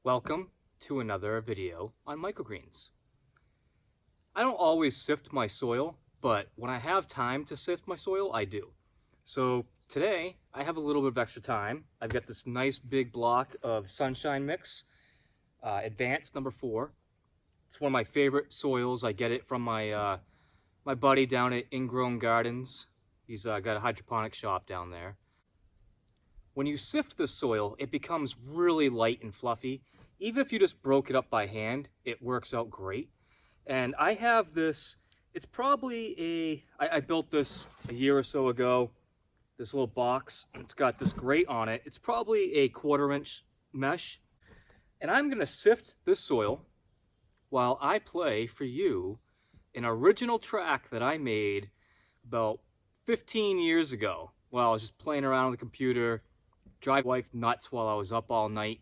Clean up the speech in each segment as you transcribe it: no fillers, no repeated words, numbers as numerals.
Welcome to another video on microgreens. I don't always sift my soil, but when I have time to sift my soil, I do. So today, I have a little bit of extra time. I've got this nice big block of Sunshine Mix, Advanced number 4. It's one of my favorite soils. I get it from my buddy down at Ingrown Gardens. He's got a hydroponic shop down there. When you sift the soil, it becomes really light and fluffy. Even if you just broke it up by hand, it works out great. And I have this, it's probably I built this a year or so ago, this little box. It's got this grate on it. It's probably a 1/4-inch mesh. And I'm gonna sift this soil while I play for you an original track that I made about 15 years ago while I was just playing around on the computer, drive wife nuts while I was up all night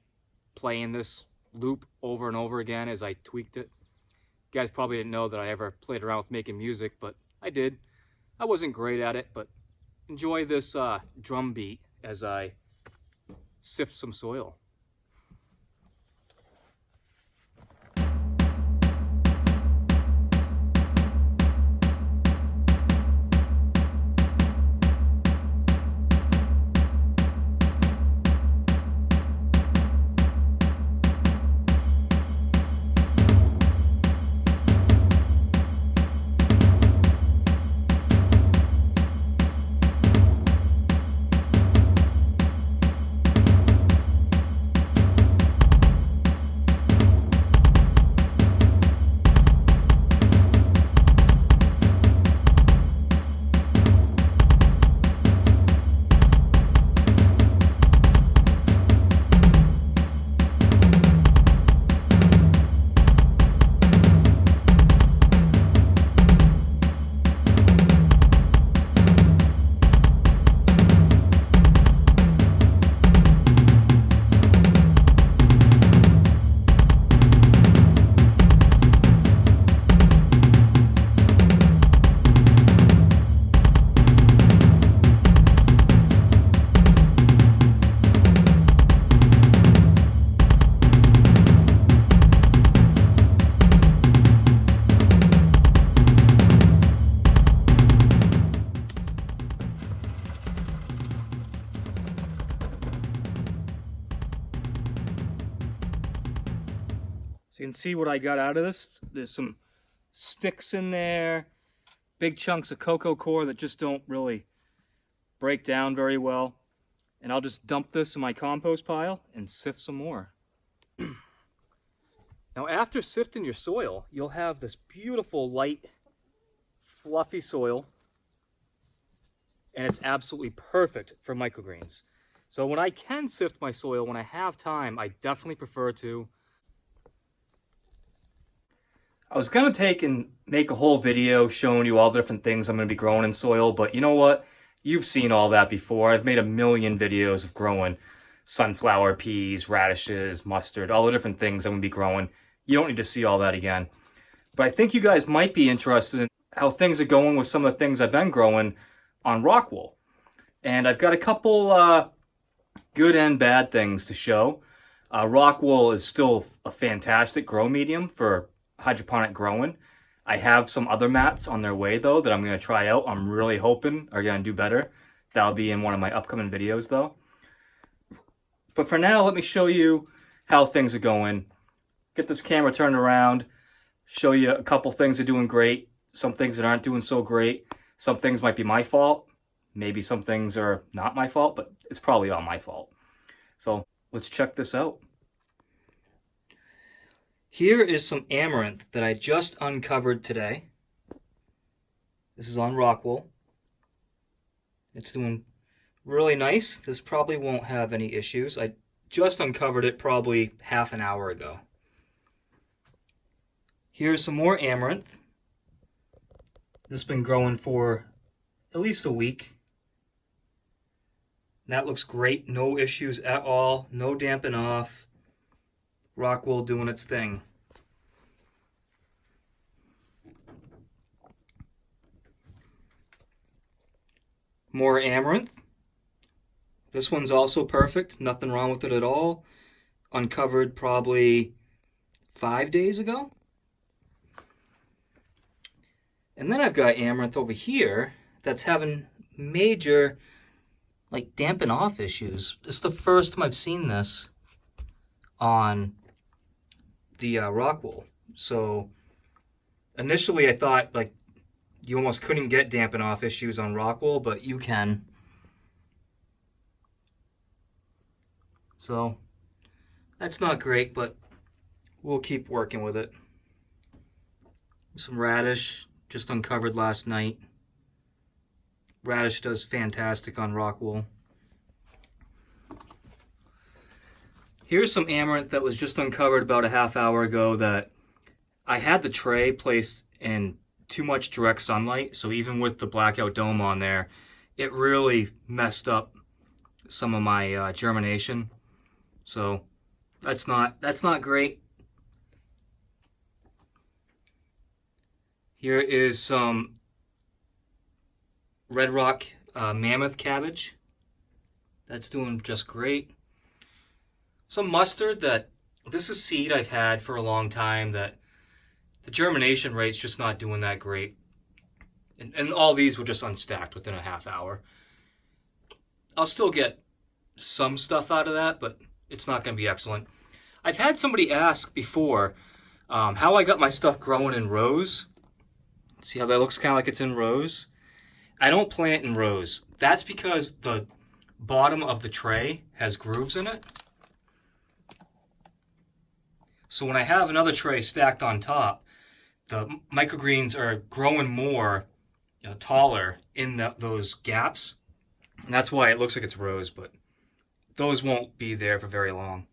playing this loop over and over again as I tweaked it. You guys probably didn't know that I ever played around with making music, but I did. I wasn't great at it, but enjoy this drum beat as I sift some soil. So you can see what I got out of this. There's some sticks in there, big chunks of cocoa coir that just don't really break down very well. And I'll just dump this in my compost pile and sift some more. Now after sifting your soil, you'll have this beautiful light, fluffy soil. And it's absolutely perfect for microgreens. So when I can sift my soil, when I have time, I definitely prefer to. I was going to take and make a whole video showing you all the different things I'm going to be growing in soil, but you know what? You've seen all that before. I've made a million videos of growing sunflower, peas, radishes, mustard, all the different things I'm going to be growing. You don't need to see all that again. But I think you guys might be interested in how things are going with some of the things I've been growing on Rockwool. And I've got a couple good and bad things to show. Rockwool is still a fantastic grow medium for hydroponic growing. I have some other mats on their way though that I'm going to try out. I'm really hoping are going to do better. That'll be in one of my upcoming videos though. But for now, let me show you how things are going. Get this camera turned around, show you a couple things that are doing great, some things that aren't doing so great. Some things might be my fault. Maybe some things are not my fault, but it's probably all my fault. So let's check this out. Here is some amaranth that I just uncovered today. This is on Rockwool. It's doing really nice. This probably won't have any issues. I just uncovered it probably half an hour ago. Here's some more amaranth. This has been growing for at least a week. That looks great. No issues at all. No damping off. Rockwool doing its thing. More amaranth. This one's also perfect. Nothing wrong with it at all. uncovered probably 5 days ago. And then I've got amaranth over here that's having major like dampen off issues. It's the first time I've seen this on the Rockwool. So initially I thought like you almost couldn't get dampen off issues on Rockwool, but you can. So that's not great, but we'll keep working with it. Some radish just uncovered last night. Radish does fantastic on Rockwool. Here's some amaranth that was just uncovered about a half hour ago that I had the tray placed in too much direct sunlight, so even with the blackout dome on there, it really messed up some of my germination. So that's not great. Here is some Red Rock mammoth cabbage. That's doing just great. Some mustard that this is seed I've had for a long time that the germination rate's just not doing that great. And all these were just unstacked within a half hour. I'll still get some stuff out of that, but it's not going to be excellent. I've had somebody ask before how I got my stuff growing in rows. See how that looks kind of like it's in rows? I don't plant in rows. That's because the bottom of the tray has grooves in it. So when I have another tray stacked on top, the microgreens are growing more, taller in those gaps. And that's why it looks like it's rows, but those won't be there for very long.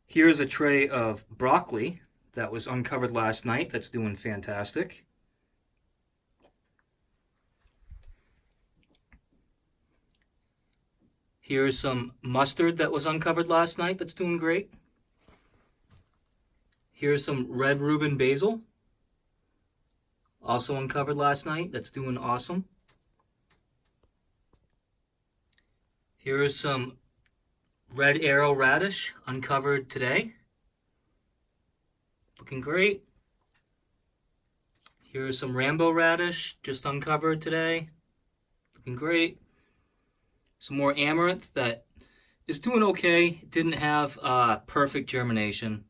Here's a tray of broccoli that was uncovered last night. That's doing fantastic. Here's some mustard that was uncovered last night. That's doing great. Here's some red Reuben basil, also uncovered last night. That's doing awesome. Here is some red arrow radish uncovered today. Looking great. Here's some Rambo radish just uncovered today. Looking great. Some more amaranth that is doing okay. Didn't have perfect germination.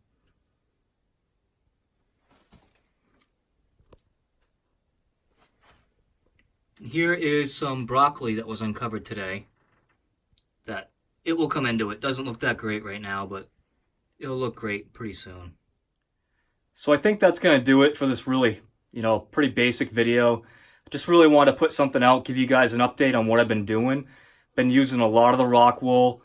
Here is some broccoli that was uncovered today. That it will come into it. Doesn't look that great right now, but it'll look great pretty soon. So I think that's going to do it for this really, pretty basic video. Just really want to put something out, give you guys an update on what I've been doing. Been using a lot of the Rockwool.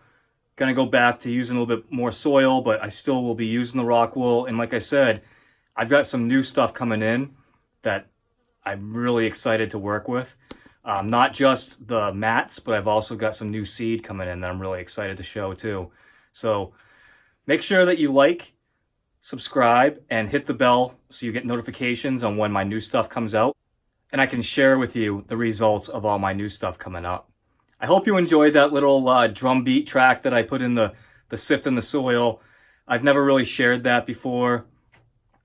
Going to go back to using a little bit more soil, but I still will be using the Rockwool. And like I said, I've got some new stuff coming in that I'm really excited to work with. Not just the mats, but I've also got some new seed coming in that I'm really excited to show too. So make sure that you like, subscribe, and hit the bell so you get notifications on when my new stuff comes out. And I can share with you the results of all my new stuff coming up. I hope you enjoyed that little drum beat track that I put in the Sifting the Soil. I've never really shared that before.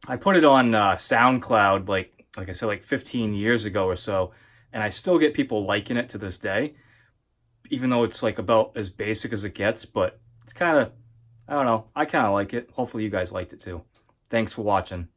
I put it on SoundCloud like I said, like 15 years ago or so. And I still get people liking it to this day, even though it's like about as basic as it gets, but it's kind of, I don't know, I kind of like it. Hopefully you guys liked it too. Thanks for watching.